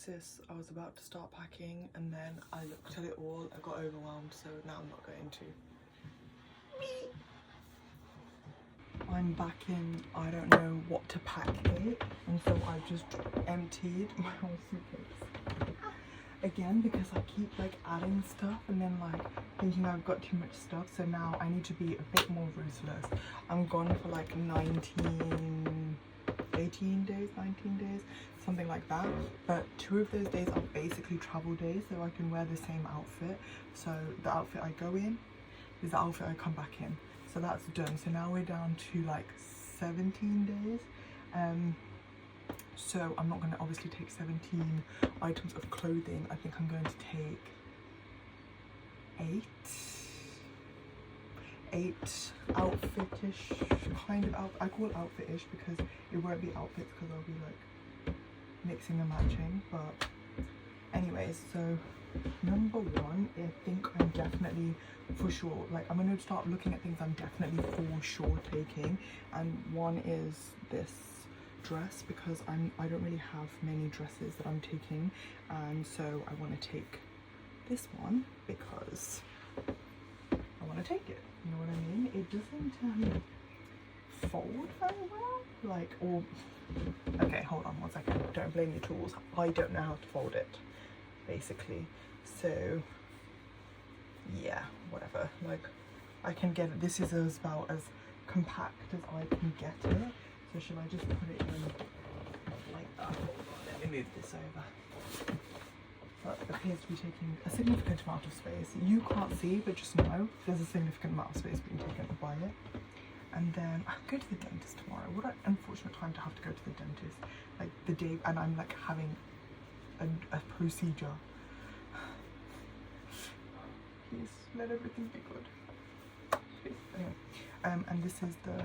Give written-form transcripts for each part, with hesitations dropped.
sis, I was about to start packing and then I looked at it all, I got overwhelmed, so now I'm not going to. I'm back in, I don't know what to pack here, and so I've just emptied my whole suitcase. Again, because I keep like adding stuff and then like thinking I've got too much stuff, so now I need to be a bit more ruthless. I'm gone for like 18 days, 19 days, something like that, but 2 of those days are basically travel days, so I can wear the same outfit. So the outfit I go in is the outfit I come back in, so that's done. So now we're down to like 17 days. So I'm not going to obviously take 17 items of clothing. I think I'm going to take 8 outfit-ish kind of outfit. I call it outfit-ish because it won't be outfits because I'll be like mixing and matching. But anyways, so number one, I think I'm definitely for sure, like I'm going to start looking at things I'm definitely for sure taking, and one is this dress because I don't really have many dresses that I'm taking, and so I want to take this one because I want to take it, you know what I mean? It doesn't fold very well, like, or okay, hold on 1 second, don't blame your tools, I don't know how to fold it basically, so yeah, whatever, like I can get it. This is about as compact as I can get it. So should I just put it in like that? Let me move this over. That appears to be taking a significant amount of space. You can't see, but just know there's a significant amount of space being taken up by it. And then I go to the dentist tomorrow. What an unfortunate time to have to go to the dentist. Like the day, and I'm like having a procedure. Please let everything be good. Please. Anyway, and this is the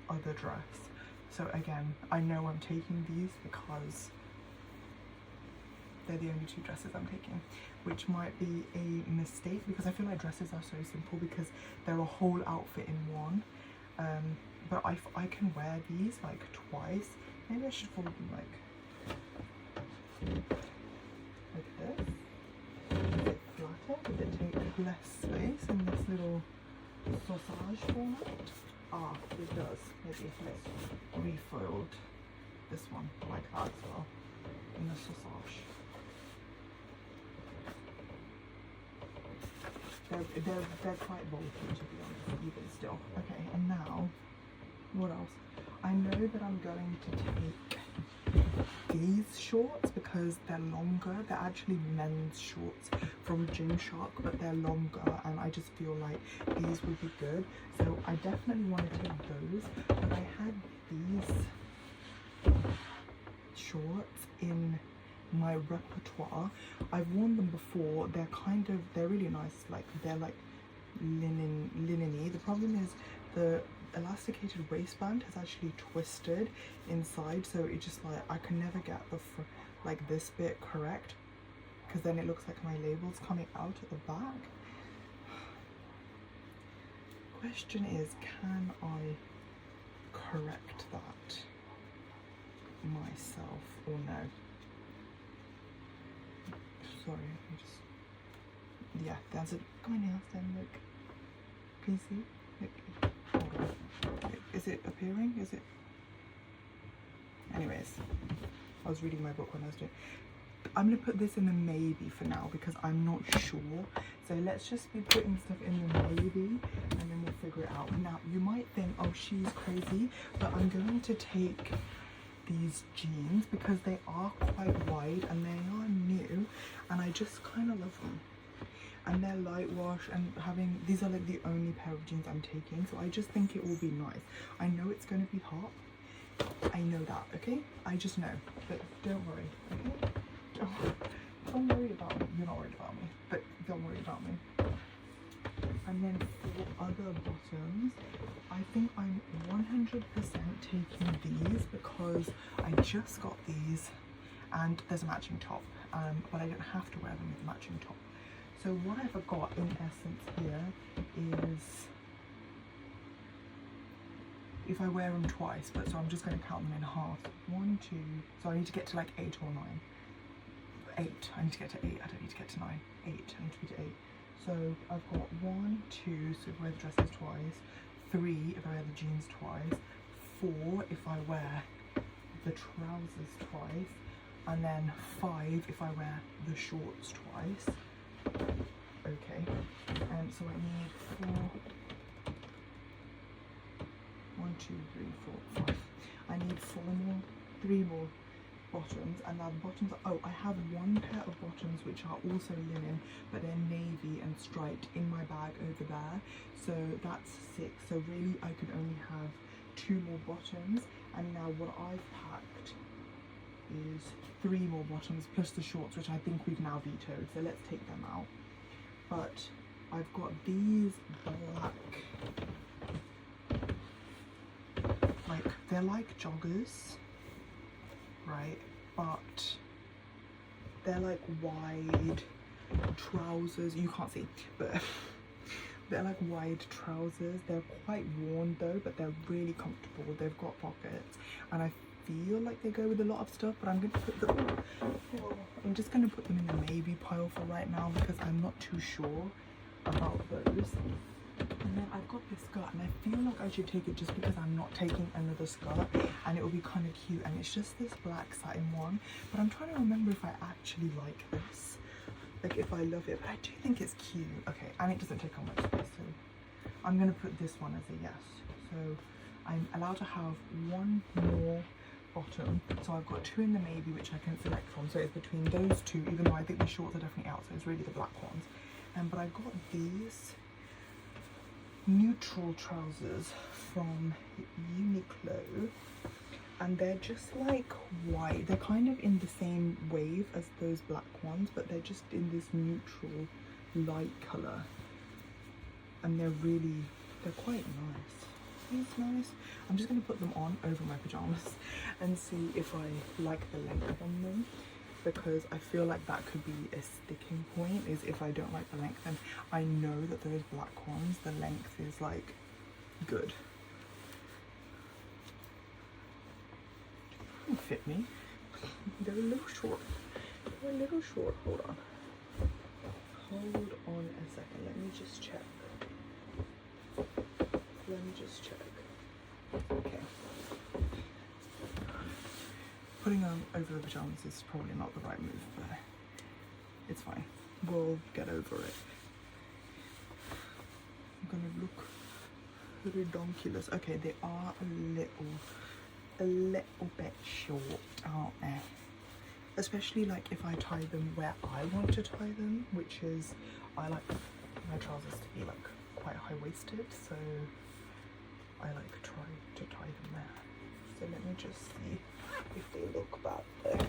other dress. So again, I know I'm taking these because they're the only 2 dresses I'm taking, which might be a mistake because I feel like dresses are so simple because they're a whole outfit in one. But I can wear these like twice. Maybe I should fold them like this. Is it flatter? Does it take less space in this little sausage format? Ah, it does. Maybe let's refold this one like that as well in the sausage. They're quite bulky, to be honest, even still. Okay, and now, what else? I know that I'm going to take these shorts because they're longer. They're actually men's shorts from Gymshark, but they're longer, and I just feel like these would be good. So I definitely want to take those, but I had these shorts in my repertoire. I've worn them before. They're really nice, like they're like linen-y. The problem is the elasticated waistband has actually twisted inside, so it just like I can never get the like this bit correct, because then it looks like my label's coming out at the back. Question is, can I correct that myself or no? Sorry, I'm just, yeah, that's it. Come on now, then look. Can you see? Look. Hold on. Is it appearing? Is it? Anyways, I was reading my book when I was doing. I'm gonna put this in the maybe for now because I'm not sure. So let's just be putting stuff in the maybe, and then we'll figure it out. Now you might think, oh, she's crazy, but I'm going to take these jeans because they are quite wide and they are new, and I just kind of love them. And they're light wash, and these are like the only pair of jeans I'm taking, so I just think it will be nice. I know it's going to be hot, I know that, okay? I just know, but don't worry, okay? Don't worry about me. You're not worried about me, but don't worry about me. And then for other bottoms, I think I'm 100% taking these because I just got these, and there's a matching top, but I don't have to wear them with a matching top. So what I've got in essence here is, if I wear them twice, but so I'm just going to count them in half. 1, 2, so I need to get to like 8 or 9. 8. I need to get to 8. I don't need to get to 9. 8. I need to be to 8. So I've got 1, 2, so if I wear the dresses twice, 3 if I wear the jeans twice, 4 if I wear the trousers twice, and then 5 if I wear the shorts twice. Okay, so I need 4, 1, 2, 3, 4, 5. I need 3 more bottoms, and now the bottoms are, oh, I have 1 pair of bottoms which are also linen, but they're navy and striped in my bag over there, so that's 6. So really I could only have 2 more bottoms, and now what I've packed is 3 more bottoms plus the shorts, which I think we've now vetoed, so let's take them out. But I've got these black, like, they're like joggers, right, but they're like wide trousers. You can't see, but they're like wide trousers. They're quite worn though, but they're really comfortable. They've got pockets, and I feel like they go with a lot of stuff, but I'm going to put them, I'm just going to put them in the maybe pile for right now because I'm not too sure about those. And then I've got this skirt, and I feel like I should take it just because I'm not taking another skirt, and it will be kind of cute, and it's just this black satin one, but I'm trying to remember if I actually like this, like if I love it, but I do think it's cute. Okay, and it doesn't take up much space, so I'm going to put this one as a yes. So I'm allowed to have 1 more bottom, so I've got 2 in the maybe which I can select from, so it's between those 2, even though I think the shorts are definitely out, so it's really the black ones. But I got these neutral trousers from Uniqlo, and they're just like white. They're kind of in the same wave as those black ones, but they're just in this neutral light color, and they're quite nice. It's nice. I'm just going to put them on over my pajamas and see if I like the length on them, because I feel like that could be a sticking point, is if I don't like the length. And I know that those black ones, the length is like good. They don't fit me. They're a little short. They're a little short. Hold on. Hold on a second. Let me just check. Okay. Putting on over the pajamas is probably not the right move, but it's fine. We'll get over it. I'm gonna look redonkulous. Okay, they are a little bit short, aren't they? Especially like if I tie them where I want to tie them, which is, I like my trousers to be like quite high-waisted, so I like try to tie them there. So let me just see if they look bad there.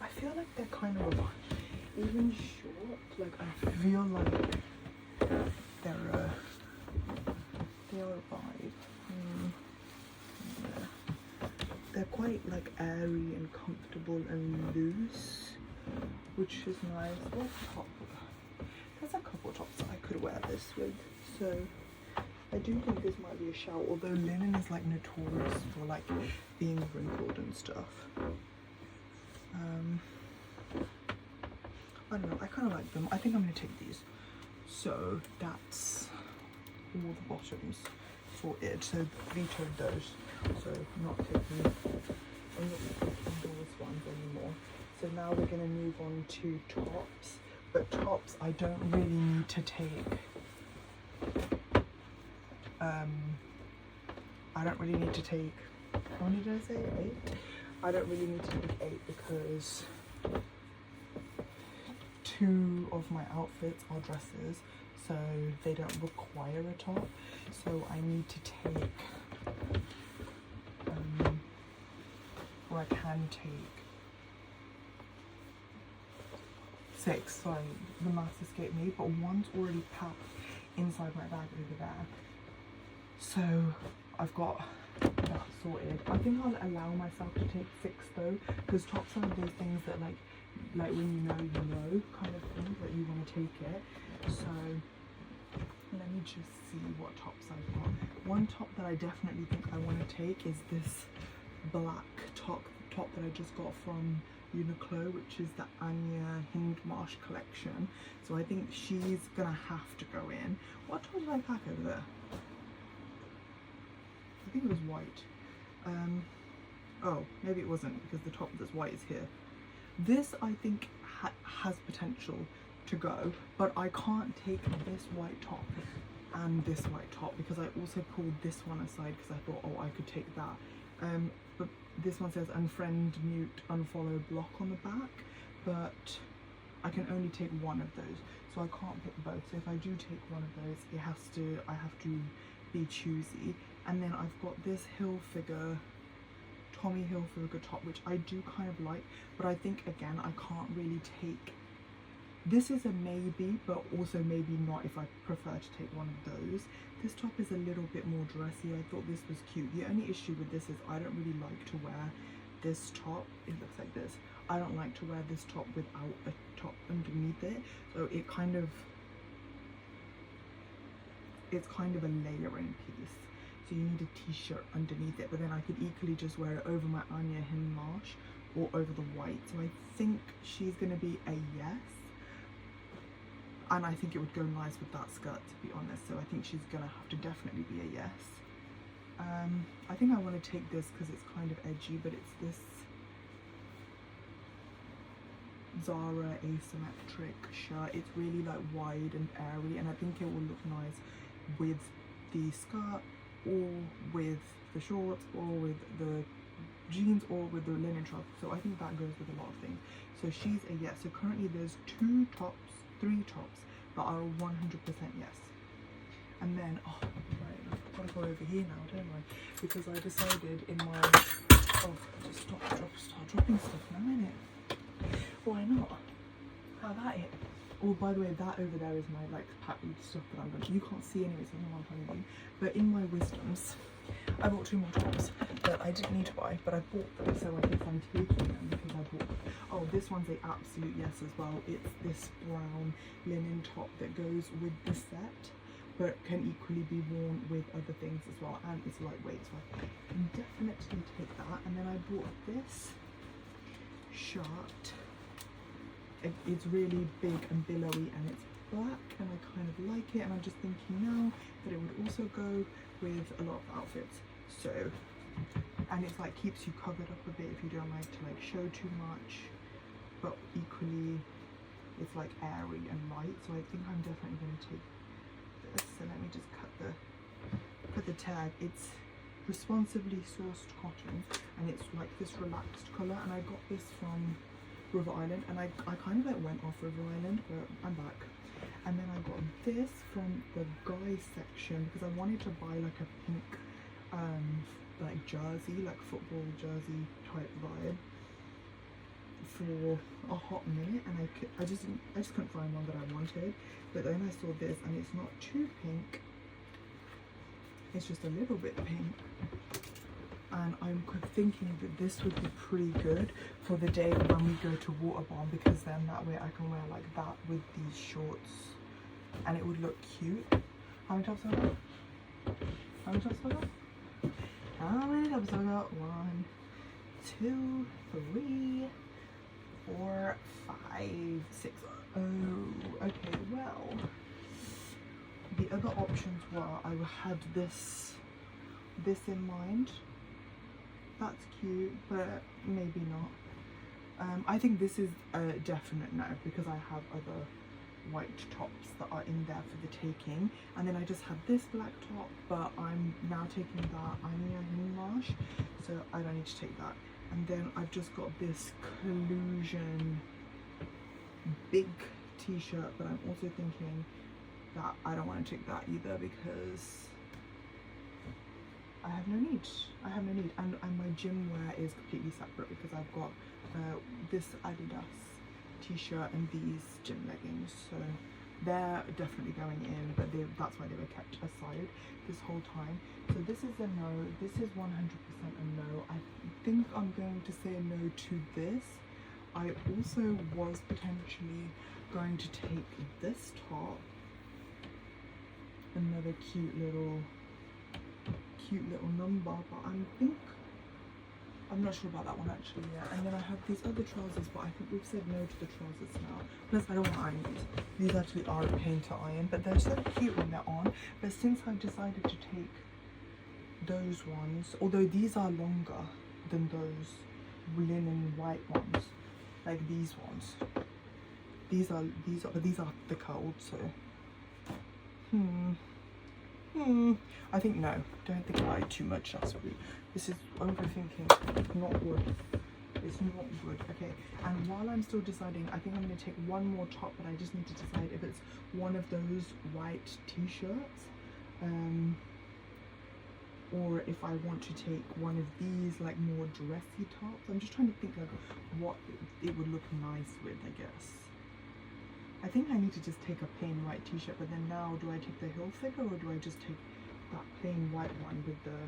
I feel like they're kind of even short. Like I feel like they're a vibe. Yeah. They're quite like airy and comfortable and loose, which is nice. What top? There's a couple of tops that I could wear this with, so I do think this might be a shout, although linen is like notorious for like being wrinkled and stuff. I don't know, I kind of like them. I think I'm going to take these. So that's all the bottoms sorted. So vetoed those. So I'm not taking those ones anymore. So now we're going to move on to tops. But tops I don't really need to take. I don't really need to take, how many did I say? 8? I don't really need to take 8 because 2 of my outfits are dresses, so they don't require a top. So I need to take, or I can take 6, sorry, the maths escaped me, but one's already packed inside my bag over there. So I've got that sorted. I think I'll allow myself to take 6 though, because tops are those things that like when you know kind of thing, that you want to take it. So let me just see what tops I've got. One top that I definitely think I want to take is this black top that I just got from Uniqlo, which is the Anya Hindmarsh collection. So I think she's gonna have to go in. What top did I pack over there? I think it was white. Oh, maybe it wasn't, because the top that's white is here. This I think has potential to go, but I can't take this white top and this white top, because I also pulled this one aside because I thought, oh, I could take that. But this one says unfriend, mute, unfollow, block on the back, but I can only take one of those, so I can't pick both. So if I do take one of those, I have to be choosy. And then I've got this Tommy Hilfiger top, which I do kind of like, but I think again I can't really take. This is a maybe, but also maybe not if I prefer to take one of those. This top is a little bit more dressy. I thought this was cute. The only issue with this is I don't really like to wear this top. It looks like this. I don't like to wear this top without a top underneath it. So it's kind of a layering piece. So you need a t-shirt underneath it, but then I could equally just wear it over my Anya Hindmarsh or over the white. So I think she's gonna be a yes. And I think it would go nice with that skirt, to be honest. So I think she's gonna have to definitely be a yes. I think I want to take this because it's kind of edgy, but it's this Zara asymmetric shirt. It's really like wide and airy, and I think it will look nice with the skirt, or with the shorts, or with the jeans, or with the linen top. So I think that goes with a lot of things. So she's a yes. So currently there's 3 tops that are 100% yes. And then, oh right, I've got to go over here now, don't I? Because I decided in my, just start dropping stuff now, innit? Why not? How that it? Oh, by the way, that over there is my like packed stuff that I'm gonna, you can't see anyway, so I don't know what I'm telling you. But in my wisdoms, I bought 2 more tops that I didn't need to buy, but I bought them, so I guess I'm taking them because I bought them. Oh, this one's a absolute yes as well. It's this brown linen top that goes with the set, but can equally be worn with other things as well, and it's lightweight, so I can definitely take that. And then I bought this shirt. It's really big and billowy, and it's black, and I kind of like it, and I'm just thinking now that it would also go with a lot of outfits. So, and it's like keeps you covered up a bit if you don't like to like show too much, but equally it's like airy and light. So I think I'm definitely going to take this. So let me just cut the tag. It's responsibly sourced cotton, and it's like this relaxed colour, and I got this from River Island, and I kind of like went off River Island, but I'm back. And then I got this from the guys section because I wanted to buy like a pink like jersey, like football jersey type vibe for a hot minute, and I just couldn't find one that I wanted. But then I saw this, and it's not too pink, it's just a little bit pink. And I'm thinking that this would be pretty good for the day when we go to Waterbalm, because then that way I can wear like that with these shorts and it would look cute. How many tops have I got? How many tops have I got? How many tops have I got? 1, 2, 3, 4, 5, 6. Oh, okay, well, the other options were I had this in mind. That's cute, but maybe not. I think this is a definite no, because I have other white tops that are in there for the taking. And then I just have this black top, but I'm now taking that Anya Hindmarsh, so I don't need to take that. And then I've just got this collusion big t-shirt, but I'm also thinking that I don't want to take that either because I have no need. And my gym wear is completely separate because I've got this Adidas t-shirt and these gym leggings, so they're definitely going in, but that's why they were kept aside this whole time. So this is a no. This is 100% a no. I think I'm going to say a no to this. I also was potentially going to take this top, another cute little number, but I think I'm not sure about that one actually yet. And then I have these other trousers, but I think we've said no to the trousers now. Plus I don't want to iron these. These actually are a pain to iron, but they're so cute when they're on. But since I've decided to take those ones, although these are longer than those linen white ones, like these ones. These are thicker also. I think no. Don't think about it too much, that's rude. This is overthinking. It's not good. It's not good. Okay, and while I'm still deciding, I think I'm going to take one more top, but I just need to decide if it's one of those white t-shirts, or if I want to take one of these like more dressy tops. I'm just trying to think like what it would look nice with, I guess. I think I need to just take a plain white t-shirt, but then now do I take the heel figure or do I just take that plain white one with the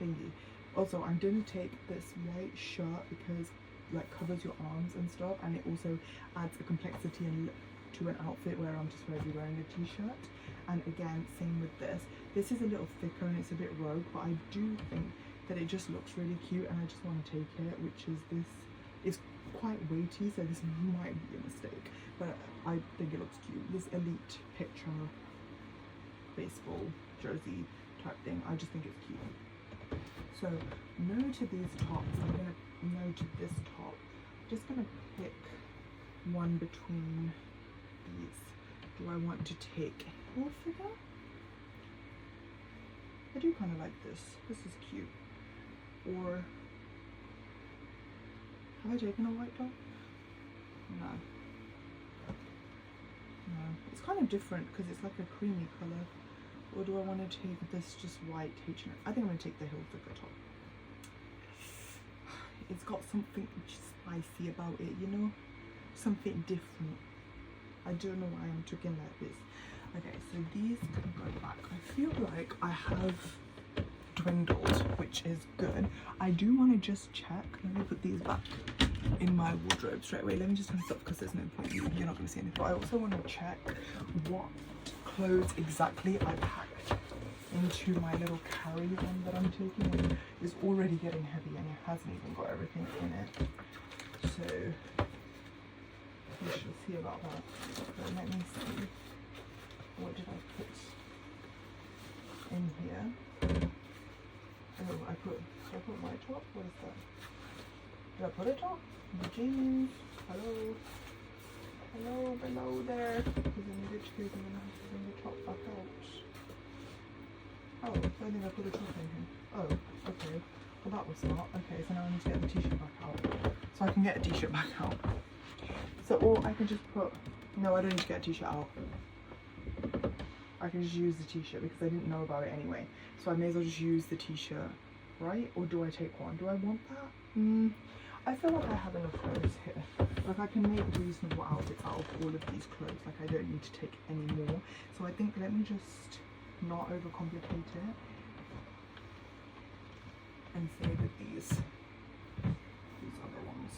thingy? Also, I'm going to take this white shirt because like covers your arms and stuff, and it also adds a complexity and look to an outfit where I'm just going to be wearing a t-shirt. And again, same with this. This is a little thicker and it's a bit rogue, but I do think that it just looks really cute and I just want to take it, which is this. It's quite weighty, so this might be a mistake, but I think it looks cute. This elite picture baseball jersey type thing, I just think it's cute. So no to these tops. I'm gonna no to this top. Just gonna pick one between these. Do I want to take a heel figure? I do kind of like this. This is cute. Or have I taken a white top? No. No. It's kind of different because it's like a creamy colour. Or do I want to take this just white H&M? I think I'm going to take the heel figure top. It's got something spicy about it, you know? Something different. I don't know why I'm talking like this. Okay, so these can go back. I feel like I have dwindled, which is good. I do want to just check. Let me put these back in my wardrobe straight away. Let me just turn this up because there's no point. You're not going to see anything. But I also want to check what clothes exactly I packed into my little carry-on that I'm taking. And it's already getting heavy and it hasn't even got everything in it. So we shall see about that. But let me see. What did I put in here? Oh, I put my top. What is that? Did I put a top? My jeans. Hello. Hello, below there. Because in which case I'm gonna have to bring the top back out. Oh, I think I put a top in here. Oh, okay. Well, that was smart. Okay, so now I need to get the t-shirt back out. So I can get a t-shirt back out. So, or I can just put. No, I don't need to get a t-shirt out. I can just use the t-shirt because I didn't know about it anyway. So I may as well just use the t-shirt, right? Or do I take one? Do I want that? I feel like I have enough clothes here. Like I can make reasonable outfits out of all of these clothes. Like I don't need to take any more. So I think let me just not overcomplicate it and say that these are the ones.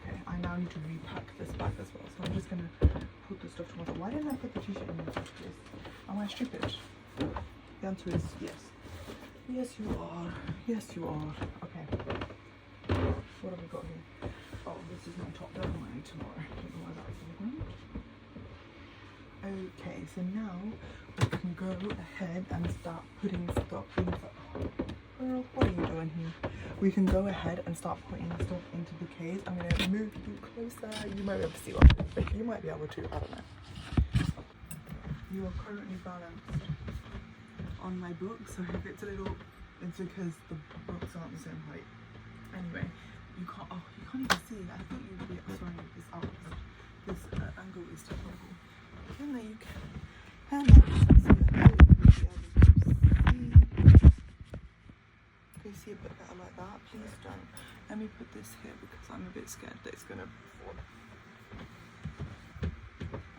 Okay, I now need to repack this bag as well. So I'm just gonna put the stuff to myself. Why didn't I put the t-shirt in the first place? Am I stupid? The answer is yes. Yes, you are. Yes, you are. Okay. What have we got here? Oh, this is my top. Never mind, tomorrow. I don't know why that's important. Okay, so now we can go ahead and start putting stuff in. Girl, what are you doing here? We can go ahead and start putting stuff into the case. I'm going to move you closer. You might be able to see what I'm doing. You might be able to. I don't know. You are currently balanced on my book, so if it's a little, it's because the books aren't the same height. Anyway, you can't even see it. I thought you would be sorry with this out. This angle is terrible. And there you can. And now you can see can you see a bit better like that? Please don't. Let me put this here because I'm a bit scared that it's gonna fall.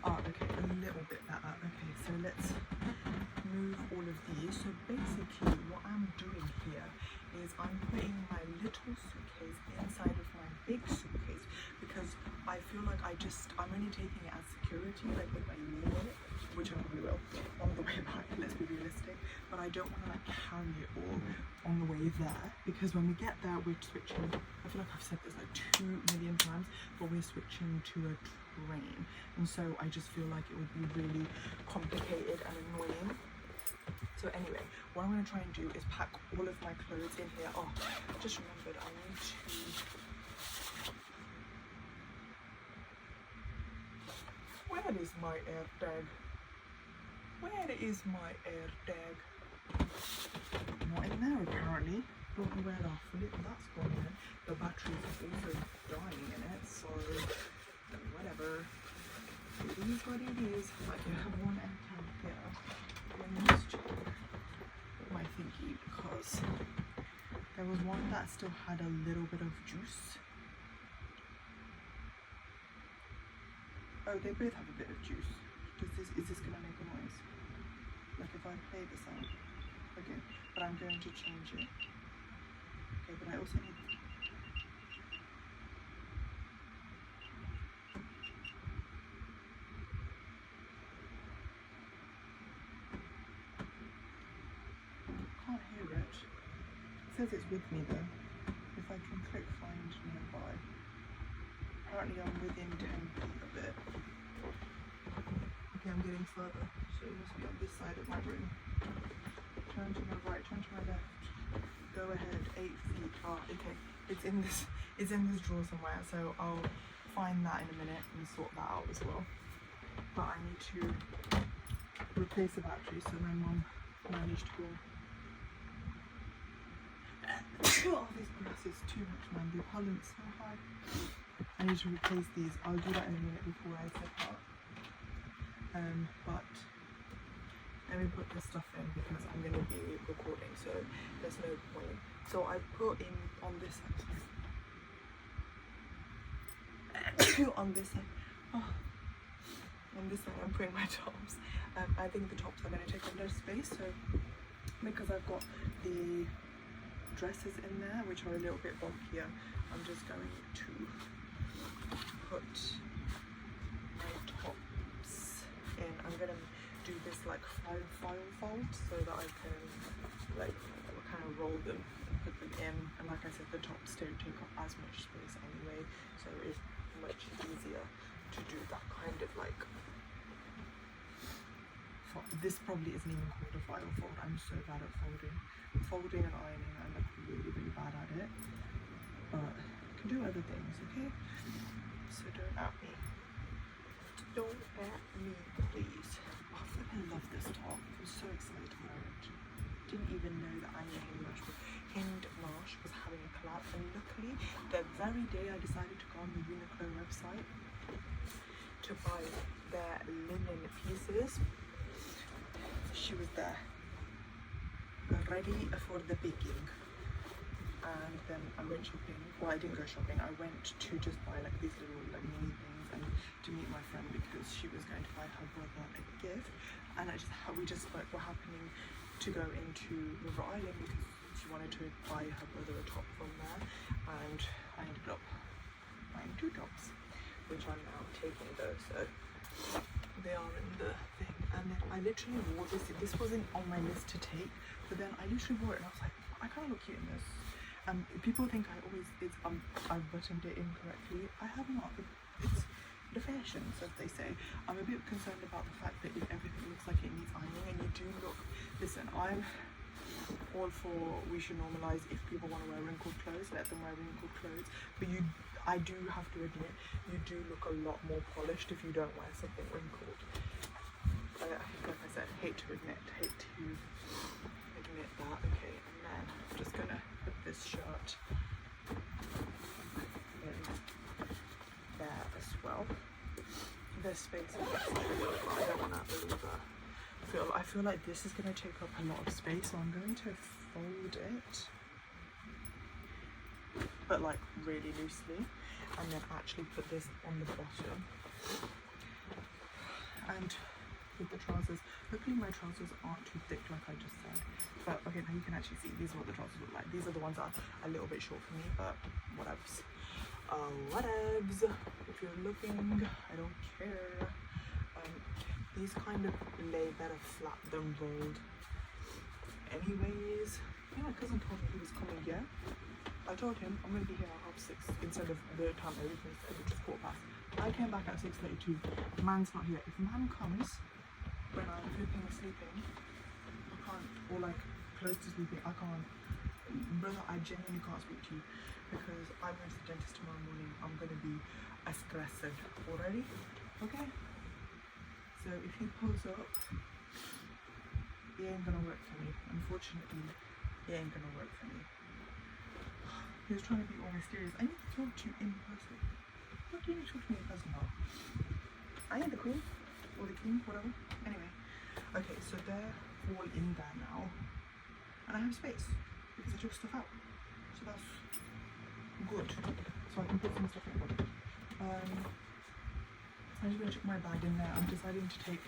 Oh, okay, a little bit better. Okay, so let's move all of these. So basically what I'm doing here is I'm putting my little suitcase inside of my big suitcase because I feel like I'm only taking it as security, like with my name on it. which I probably will on the way back, let's be realistic, but I don't want to like carry it all on the way there, because when we get there we're switching, I feel like I've said this like 2 million times, but we're switching to a train, and so I just feel like it would be really complicated and annoying. So anyway, what I'm going to try and do is pack all of my clothes in here. Oh, I just remembered I need to... Where is my air tag? Where is my air tag? Not in there apparently. Don't know where that flip that's gone then. The batteries are also dying in it, so whatever. It is what it is. I do have one air tag here. Let me just check my thingy, because there was one that still had a little bit of juice. Oh, they both have a bit of juice. Is this gonna make a noise? Like if I play the sound? Okay, but I'm going to change it. Okay, but I also need... Can't hear it. It says it's with me though. If I can click find nearby. Apparently I'm within 10 feet of it. Okay, I'm getting further, so it must be on this side of my room. Turn to my right, turn to my left. Go ahead, 8 feet. Ah, okay. It's in this drawer somewhere, so I'll find that in a minute and sort that out as well. But I need to replace the battery, so my mum managed to go. Oh, this grass is too much, man. The pollen's so high. I need to replace these. I'll do that in a minute before I set up. But let me put this stuff in because I'm going to be recording, so there's no point. So I put in on this side. on this side. Oh, on this side I'm putting my tops. I think the tops are going to take up less space, so because I've got the dresses in there which are a little bit bulkier, I'm just going to put my tops in. I'm going to do this like file fold so that I can like kind of roll them and put them in, and like I said, the tops don't take up as much space anyway, so it's much easier to do that kind of like this probably isn't even called a file fold. I'm so bad at folding and ironing. I'm like really bad at it, but I can do other things, okay? So don't at me, please. Oh, I love this top. I'm so excited for it. Didn't even know that Hind Marsh was having a collab, and luckily the very day I decided to go on the Uniqlo website to buy their linen pieces, she was there ready for the picking. And then I went shopping. Well, I didn't go shopping, I went to just buy like these little like mini things and to meet my friend because she was going to buy her brother a gift, and we just like were happening to go into River Island because she wanted to buy her brother a top from there, and I ended up buying 2 tops, which I'm now taking though, so they are in the thing. And then I literally wore this. This wasn't on my list to take, but then I literally wore it and I was like, I kind of look cute in this. People think I've buttoned it incorrectly. I have not. It's the fashions, as they say. I'm a bit concerned about the fact that if everything looks like it needs ironing, and you do look, listen, I'm all for we should normalize if people want to wear wrinkled clothes, let them wear wrinkled clothes, but I do have to admit, you do look a lot more polished if you don't wear something wrinkled. Like I said, hate to admit that. Okay, and then I'm just gonna put this shirt in there as well. There's space in this, but I don't want to over. I feel like this is gonna take up a lot of space, so I'm going to fold it, but like really loosely, and then actually put this on the bottom. And with the trousers, hopefully my trousers aren't too thick like I just said, but okay, now you can actually see these are what the trousers look like. These are the ones that are a little bit short for me, but whatevs. Whatevs. If you're looking, I don't care. These kind of lay better flat than rolled. Anyways, yeah, my cousin told me he was coming here. I told him I'm going to be here at 6:30 instead of the time everything said, which is 4 past. I came back at 6:32. Man's not here. If man comes when I'm flipping or sleeping, I can't, or like close to sleeping, I can't. Brother, I genuinely can't speak to you because I'm going to the dentist tomorrow morning. I'm going to be stressed already. Okay? So if he pulls up, it ain't gonna work for me. Unfortunately, it ain't gonna work for me. He was trying to be all mysterious. I need to talk to you in person. What do you need to talk to me in person about? I ain't the queen or the king, whatever. Anyway, okay, so they're all in there now, and I have space because I took stuff out. So that's good. So I can put some stuff in. I'm just going to check my bag in there. I'm deciding to take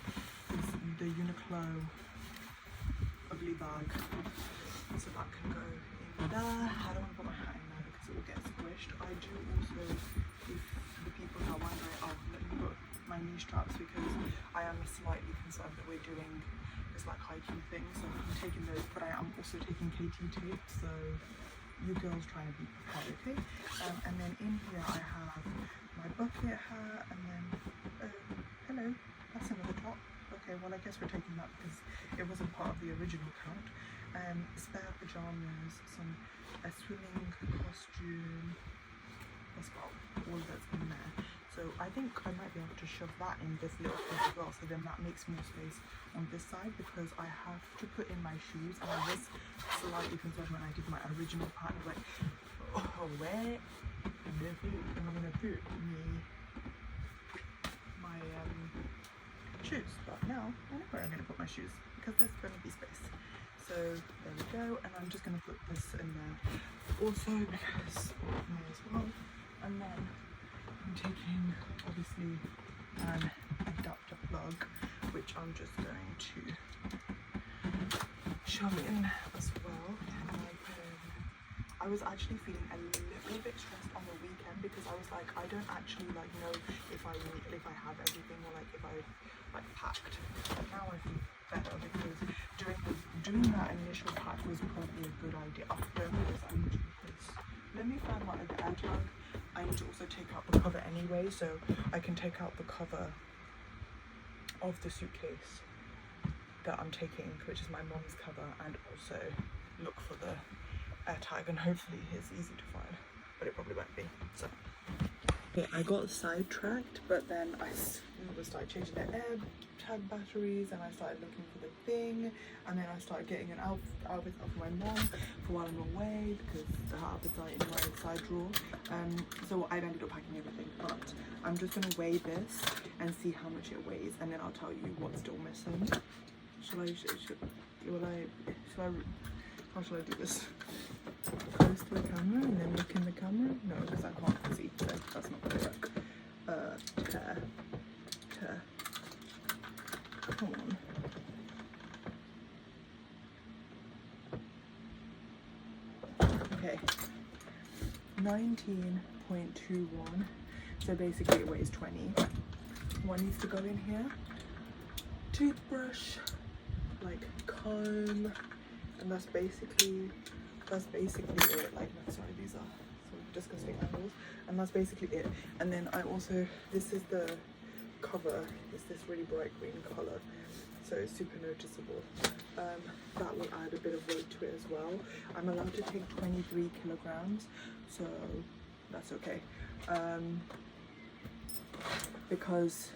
the Uniqlo ugly bag, so that can go in there. I don't want to put my hat in there because it will get squished. I do also, if the people are wondering, oh, let me put my knee straps because I am slightly concerned that we're doing this like hiking thing, so I'm taking those, but I am also taking KT tape, so you girls trying to be prepared, okay? And then in here I have my bucket hat, and then hello, that's another top. Okay, well I guess we're taking that because it wasn't part of the original count. Spare pajamas, a swimming costume. That's about all that's in there. So I think I might be able to shove that in this little place as well, so then that makes more space on this side because I have to put in my shoes, and I was slightly concerned when I did my original part. I was like, oh, where the food am I gonna put my shoes? But now I know where I'm gonna put my shoes because there's gonna be space. So there we go, and I'm just gonna put this in there also because may as well. And then I'm taking obviously an adapter plug, which I'm just going to shove in as well. I was actually feeling a little bit stressed on the weekend because I was like, I don't actually like know if I have everything or like if I like packed. But now I feel better because doing that initial pack was probably a good idea. After this, I need to put this. Let me find my other air tag. I need to also take out the cover anyway, so I can take out the cover of the suitcase that I'm taking, which is my mom's cover, and also look for the air tag, and hopefully it's easy to find, but it probably won't be. So okay, I got sidetracked, but then I started changing the air tag batteries, and I started looking for the thing, and then I started getting an outfit for my mom for while I'm away because her outfits are in my side drawer. So I've ended up packing everything, but I'm just gonna weigh this and see how much it weighs, and then I'll tell you what's still missing. How shall I do this? Close to the camera and then look in the camera? No, because I can't see, so that's not gonna work. Come on. Okay. 19.21. So basically it weighs 20. One needs to go in here. Toothbrush, like comb, and that's basically it. Like, sorry, these are some disgusting angles, and that's basically it. And then I also, this is the cover, it's this really bright green color, so it's super noticeable. That will add a bit of weight to it as well. I'm allowed to take 23 kilograms, so that's okay. Because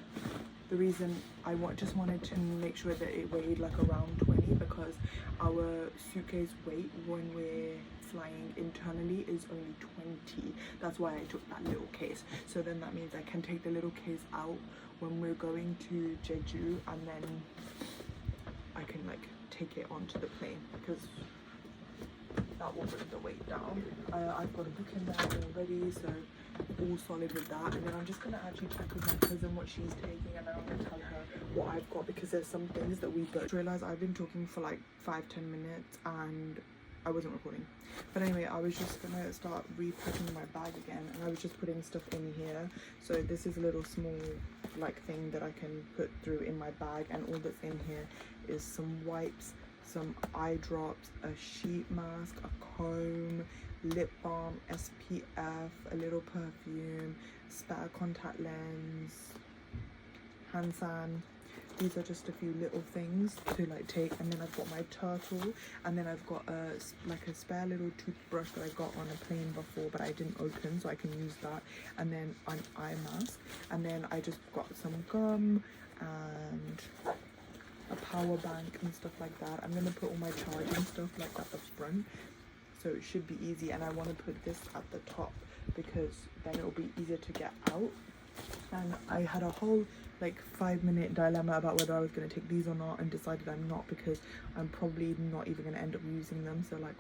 the reason I just wanted to make sure that it weighed like around 20, because our suitcase weight when we're flying internally is only 20. That's why I took that little case. So then that means I can take the little case out when we're going to Jeju, and then I can like take it onto the plane because that will bring the weight down. I've got a book in there already, so all solid with that. And then I'm just gonna actually check with my cousin what she's taking, and then I'm gonna tell her what I've got, because there's some things that we both realize I've been talking for like 5-10 minutes and I wasn't recording. But anyway, I was just gonna start repacking my bag again, and I was just putting stuff in here. So this is a little small like thing that I can put through in my bag, and all that's in here is some wipes, some eye drops, a sheet mask, a comb, lip balm, SPF, a little perfume, spare contact lens, hand sand. These are just a few little things to like take, and then I've got my turtle, and then I've got a like a spare little toothbrush that I got on a plane before but I didn't open, so I can use that, and then an eye mask, and then I just got some gum and a power bank and stuff like that. I'm gonna put all my charging stuff like at the front, so it should be easy, and I want to put this at the top because then it'll be easier to get out. And I had a whole like 5-minute dilemma about whether I was going to take these or not, and decided I'm not, because I'm probably not even going to end up using them, so like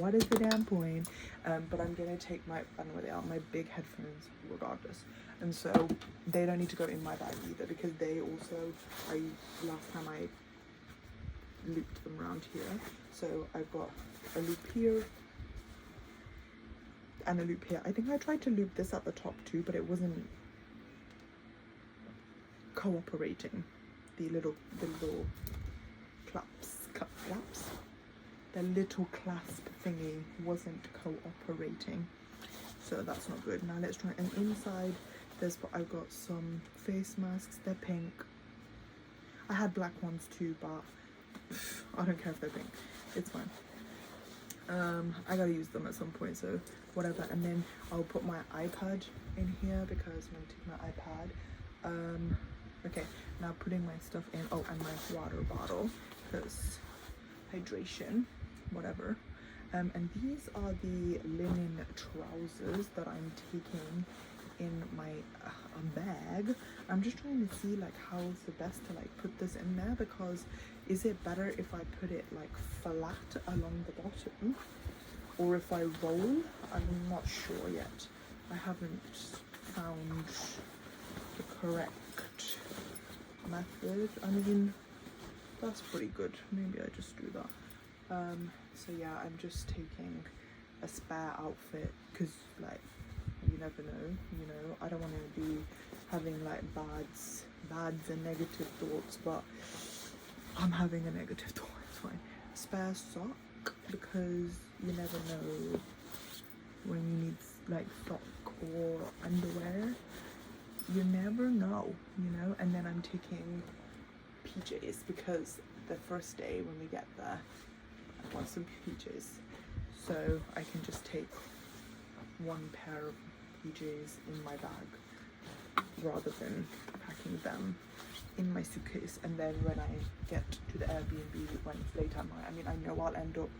what is the damn point? But I'm going to take my, I don't know where they are, my big headphones regardless, and so they don't need to go in my bag either, because they also, last time I looped them around here, so I've got a loop here and a loop here. I think I tried to loop this at the top too, but it wasn't cooperating. The little claps, the little clasp thingy wasn't cooperating, so that's not good. Now let's try, and inside there's, I've got some face masks. They're pink. I had black ones too, but I don't care if they're pink, it's fine. I gotta use them at some point, so whatever. And then I'll put my iPad in here because I'm gonna take my iPad. Okay, now putting my stuff in. Oh, and my water bottle, because hydration, whatever. And these are the linen trousers that I'm taking in my bag. I'm just trying to see like how's the best to like put this in there, because is it better if I put it like flat along the bottom, or if I roll? I'm not sure yet. I haven't found the correct method. I mean, that's pretty good. Maybe I just do that. So yeah, I'm just taking a spare outfit, because like you never know, you know, I don't want to be having like bads and negative thoughts, but I'm having a negative thought. It's fine. Spare sock, because you never know when you need like sock or underwear. You never know, you know. And then I'm taking PJs, because the first day when we get there I want some PJs, so I can just take one pair of PJs in my bag rather than packing them in my suitcase. And then when I get to the Airbnb when it's late at night, I mean, I know I'll end up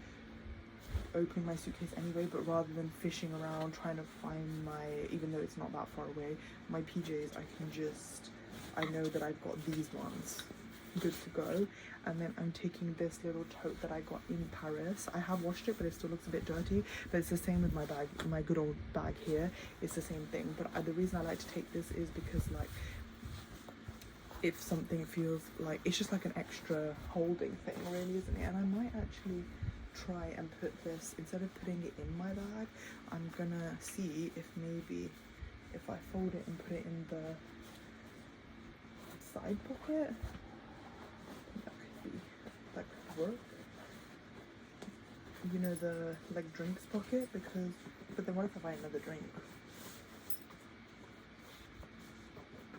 opening my suitcase anyway, but rather than fishing around trying to find my, even though it's not that far away, my PJs, I know that I've got these ones good to go. And then I'm taking this little tote that I got in Paris. I have washed it, but it still looks a bit dirty, but it's the same with my bag, my good old bag here. It's the same thing, but the reason I like to take this is because like if something feels like, it's just like an extra holding thing really, isn't it? And I might actually try and put this, instead of putting it in my bag, I'm gonna see if maybe if I fold it and put it in the side pocket, that could work, you know, the like drinks pocket, because, but then what if I buy another drink?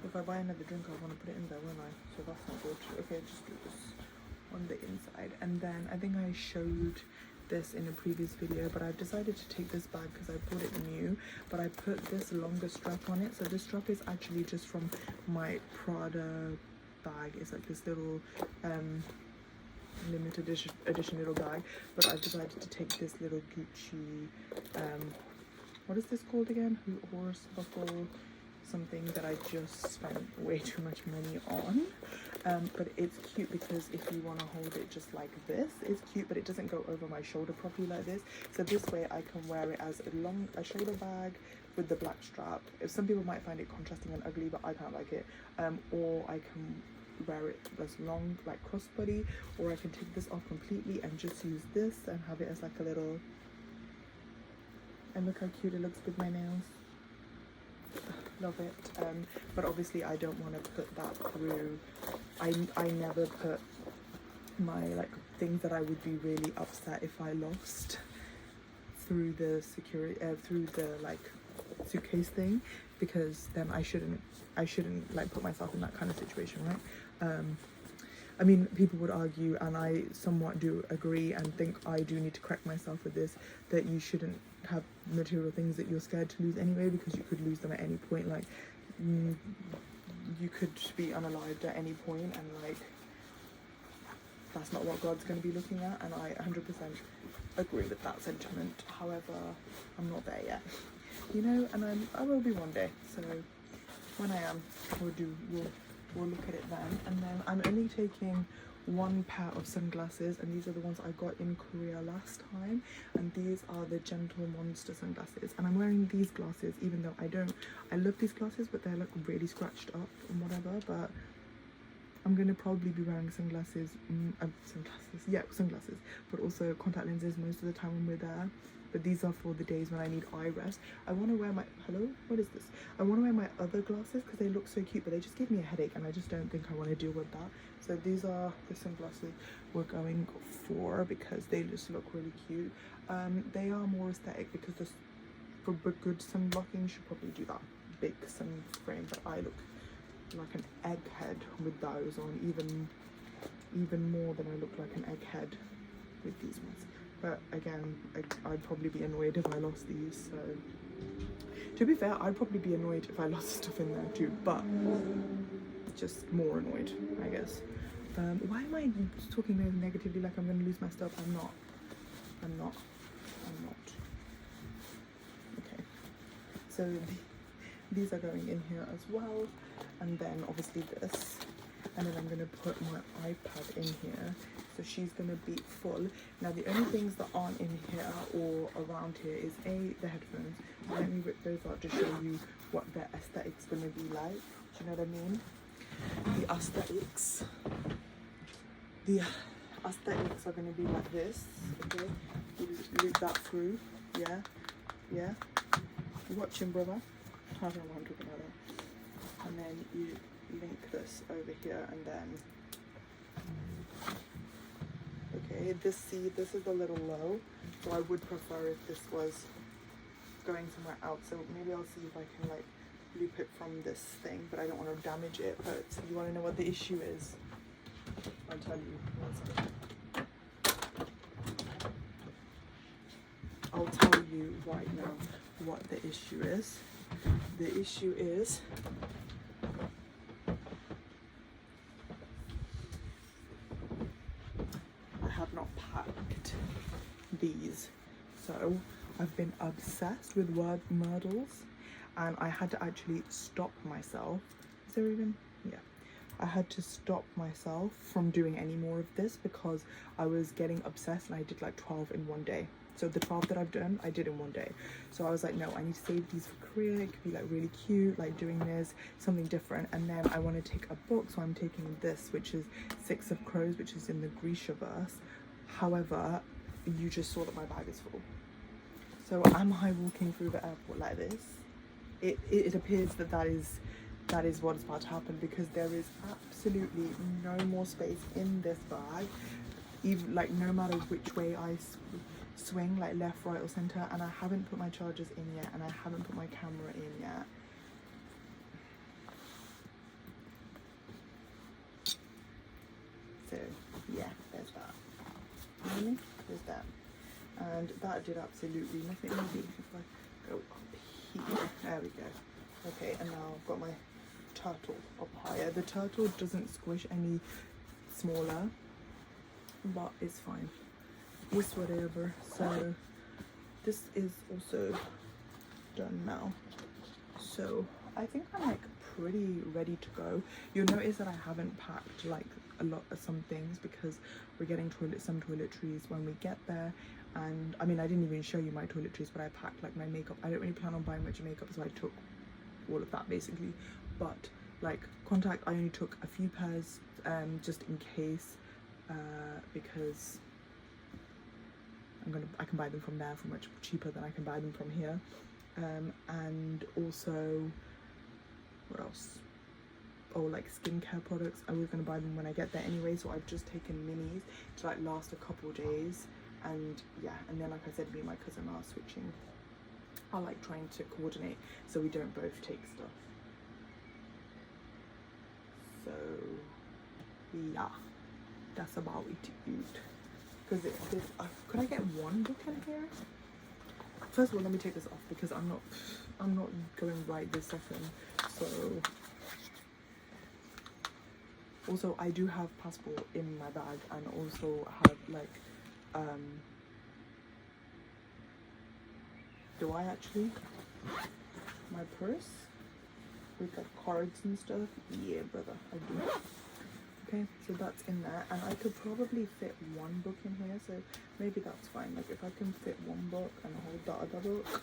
If I buy another drink, I want to put it in there, won't I? So that's not good. Okay, just do this on the inside. And then I think I showed this in a previous video, but I've decided to take this bag because I bought it new, but I put this longer strap on it. So this strap is actually just from my Prada bag. It's like this little limited edition little bag, but I've decided to take this little Gucci what is this called again? Horse buckle something that I just spent way too much money on, but it's cute because if you want to hold it just like this, it's cute, but it doesn't go over my shoulder properly like this. So this way I can wear it as a shoulder bag with the black strap. If some people might find it contrasting and ugly, but I can't like it, or I can wear it as long like crossbody, or I can take this off completely and just use this and have it as like a little, and look how cute it looks with my nails. love it. But obviously I don't want to put that through. I never put my like things that I would be really upset if I lost through the security through the like suitcase thing, because then I shouldn't like put myself in that kind of situation, right? I mean, people would argue, and I somewhat do agree and think I do need to correct myself with this, that you shouldn't have material things that you're scared to lose anyway, because you could lose them at any point. Like you could be unalived at any point, and like that's not what God's going to be looking at, and I 100% agree with that sentiment. However, I'm not there yet, you know, and I will be one day. So when I am, we'll look at it then. And then I'm only taking one pair of sunglasses, and these are the ones I got in Korea last time, and these are the Gentle Monster sunglasses, and I'm wearing these glasses even though I love these glasses, but they're like really scratched up and whatever. But I'm gonna probably be wearing sunglasses, sunglasses, but also contact lenses most of the time when we're there. But these are for the days when I need eye rest. I want to wear my, what is this? I want to wear my other glasses because they look so cute, but they just give me a headache, and I just don't think I want to deal with that. So these are the sunglasses we're going for because they just look really cute. They are more aesthetic because for good sunblocking you should probably do that big sun frame, but I look like an egghead with those on, even more than I look like an egghead with these ones. But again, I'd probably be annoyed if I lost these. So to be fair, I'd probably be annoyed if I lost stuff in there too, but just more annoyed, I guess. Why am I talking negatively like I'm gonna lose my stuff? I'm not. Okay, so these are going in here as well, and then obviously this, and then I'm gonna put my iPad in here, so she's gonna be full. Now the only things that aren't in here or around here is the headphones. Let me rip those out to show you what their aesthetic's gonna be like. Do you know what I mean? The aesthetics are gonna be like this. Okay, you loop that through. Yeah. You watching, brother? I don't know what I'm talking about. And then you link this over here, and then okay, this is a little low, so I would prefer if this was going somewhere else. So maybe I'll see if I can like loop it from this thing, but I don't want to damage it. But you want to know what the issue is? I'll tell you. I'll tell you right now what the issue is. The issue is I have not packed these. So I've been obsessed with word myrtles, and I had to actually stop myself. Is there even? Yeah. I had to stop myself from doing any more of this because I was getting obsessed, and I did like 12 in one day. So the 12 that I've done, I did in one day. So I was like, no, I need to save these for Korea. It could be like really cute, like doing this, something different. And then I want to take a book, so I'm taking this, which is 6 of Crows, which is in the Grisha verse. However, you just saw that my bag is full. So am I walking through the airport like this? It appears that is what is about to happen, because there is absolutely no more space in this bag, even like no matter which way I swing, like left, right or center. And I haven't put my chargers in yet, and I haven't put my camera in yet. So yeah, there's that. Really? There's that. And that did absolutely nothing. Maybe if I go up here, there we go. Okay, and now I've got my turtle up higher. The turtle doesn't squish any smaller, but it's fine. It's whatever. So this is also done now. So I think I'm like pretty ready to go. You'll notice that I haven't packed like a lot of some things because we're getting some toiletries when we get there. And I mean, I didn't even show you my toiletries, but I packed like my makeup. I don't really plan on buying much makeup, so I took all of that basically. But like contact, I only took a few pairs just in case, because I can buy them from there for much cheaper than I can buy them from here. and also, what else? Oh, like skincare products. I was gonna buy them when I get there anyway, so I've just taken minis to like last a couple days. And yeah, and then like I said, me and my cousin are switching, are like trying to coordinate so we don't both take stuff. So yeah, that's about it. Because could I get one book in here? First of all, let me take this off because I'm not going right this second. So also I do have passport in my bag, and also have like do I actually? My purse with like cards and stuff. Yeah, brother, I do. Okay, so that's in there, and I could probably fit one book in here, so maybe that's fine. Like if I can fit one book and hold that other book,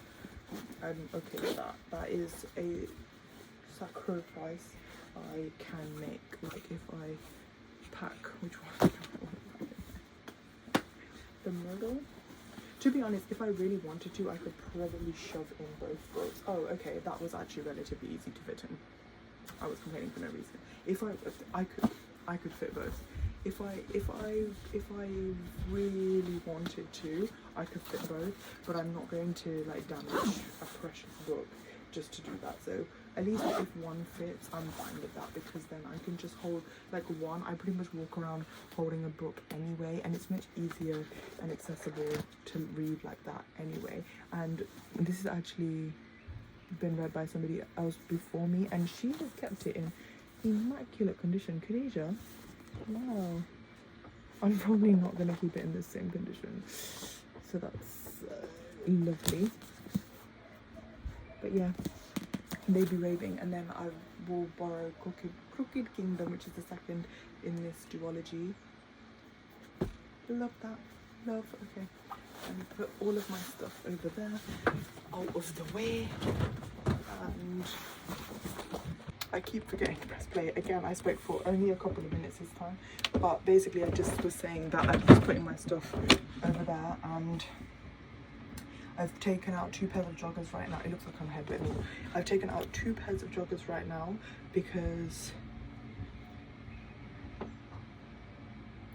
I'm okay with that. That is a sacrifice I can make. Like if I pack, which one? The middle. To be honest, if I really wanted to, I could probably shove in both books. Oh, okay, that was actually relatively easy to fit in. I was complaining for no reason. If I could fit both. If I really wanted to, I could fit both, but I'm not going to like damage a precious book just to do that. So at least if one fits, I'm fine with that, because then I can just hold like one. I pretty much walk around holding a book anyway, and it's much easier and accessible to read like that anyway. And this has actually been read by somebody else before me, and she has kept it in immaculate condition. Khadija, wow. I'm probably not going to keep it in the same condition, so that's lovely. But yeah, Baby Raving, and then I will borrow Crooked Kingdom, which is the second in this duology. Love that. Love. Okay, and put all of my stuff over there, out of the way. And I keep forgetting to press play. Again, I spoke for only a couple of minutes this time, but basically I just was saying that I'm just putting my stuff over there, and I've taken out 2 pairs of joggers right now. It looks like I'm headbutting. I've taken out 2 pairs of joggers right now because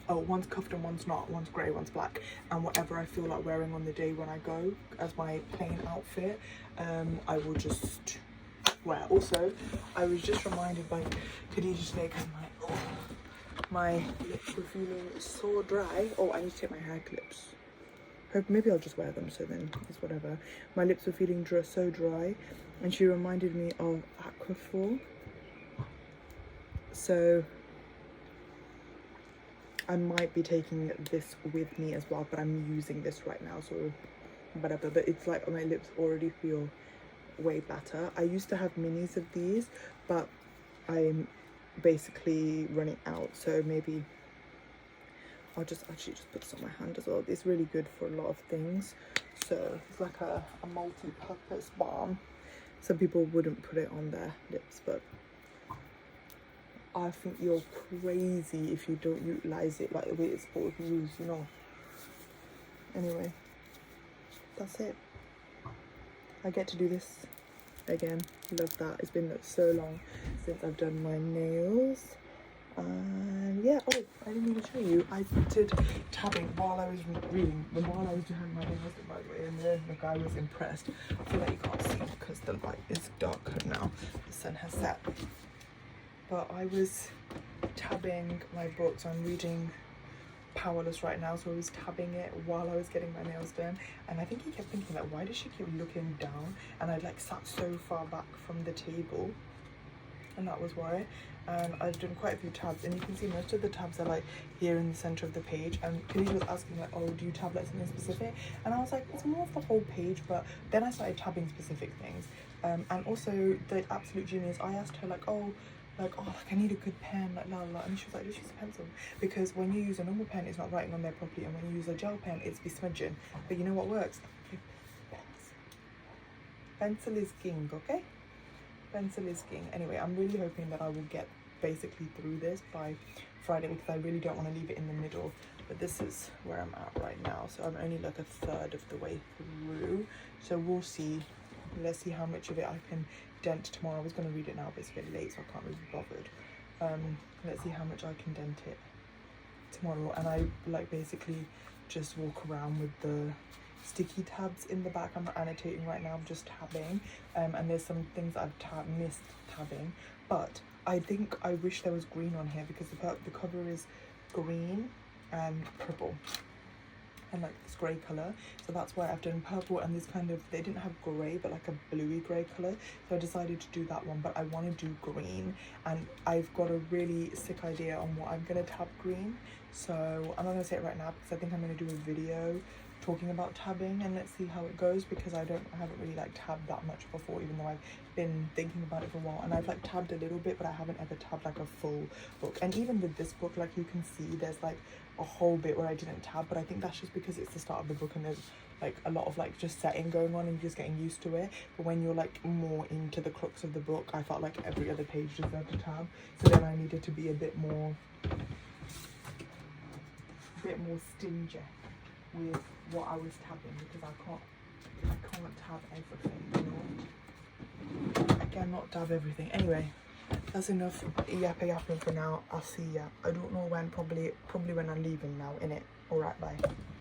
one's cuffed and one's not. One's grey, one's black, and whatever I feel like wearing on the day when I go as my plain outfit, I will just wear. Also, I was just reminded by Khadija today because my lips were feeling so dry. Oh, I need to take my hair clips. Maybe I'll just wear them, so then it's whatever. My lips were feeling so dry, and she reminded me of Aquaphor. So I might be taking this with me as well, but I'm using this right now, so whatever. But it's like my lips already feel way better. I used to have minis of these, but I'm basically running out, so maybe I'll just actually put this on my hand as well. It's really good for a lot of things. So it's like a multi-purpose balm. Some people wouldn't put it on their lips, but I think you're crazy if you don't utilize it like the way it's supposed to be used, you know. Anyway, that's it. I get to do this again. Love that. It's been so long since I've done my nails. And yeah, oh, I didn't even show you. I did tabbing while I was reading, while I was doing my nails, by the way, and then the guy was impressed. I feel like you can't see because the light is darker now. The sun has set. But I was tabbing my book, so I'm reading Powerless right now, so I was tabbing it while I was getting my nails done, and I think he kept thinking like, why does she keep looking down? And I'd like sat so far back from the table, and that was why. And I've done quite a few tabs, and you can see most of the tabs are like here in the center of the page. And he was asking like, oh, do you tab like something specific? And I was like, it's more of the whole page. But then I started tabbing specific things, and also the absolute genius, I asked her like, oh, like I need a good pen, like la la, and she was like, just use a pencil, because when you use a normal pen, it's not writing on there properly, and when you use a gel pen, it's be smudging. But you know what works? Pencil is king, okay? Pencil is king. Anyway, I'm really hoping that I will get basically through this by Friday, because I really don't want to leave it in the middle. But this is where I'm at right now, so I'm only like a third of the way through, so we'll see let's see how much of it I can dent tomorrow. I was going to read it now, but it's a bit late, so I can't really be bothered. Let's see how much I can dent it tomorrow. And I like basically just walk around with the sticky tabs in the back. I'm not annotating right now, I'm just tabbing. And there's some things I've missed tabbing, but I think I wish there was green on here, because the cover is green and purple and like this grey colour, so that's why I've done purple and this kind of, they didn't have grey but like a bluey grey colour, so I decided to do that one. But I want to do green, and I've got a really sick idea on what I'm going to tab green, so I'm not going to say it right now because I think I'm going to do a video talking about tabbing, and let's see how it goes, because I haven't really like tabbed that much before, even though I've been thinking about it for a while, and I've like tabbed a little bit, but I haven't ever tabbed like a full book. And even with this book, like you can see there's like a whole bit where I didn't tab, but I think that's just because it's the start of the book and there's like a lot of like just setting going on and you're just getting used to it. But when you're like more into the crux of the book, I felt like every other page deserved a tab, so then I needed to be a bit more stingy with what I was tabbing, because I can't tab everything, you know? I cannot tab everything. Anyway, that's enough yapping for now. I'll see ya. I don't know when, probably when I'm leaving now, innit? Alright, bye.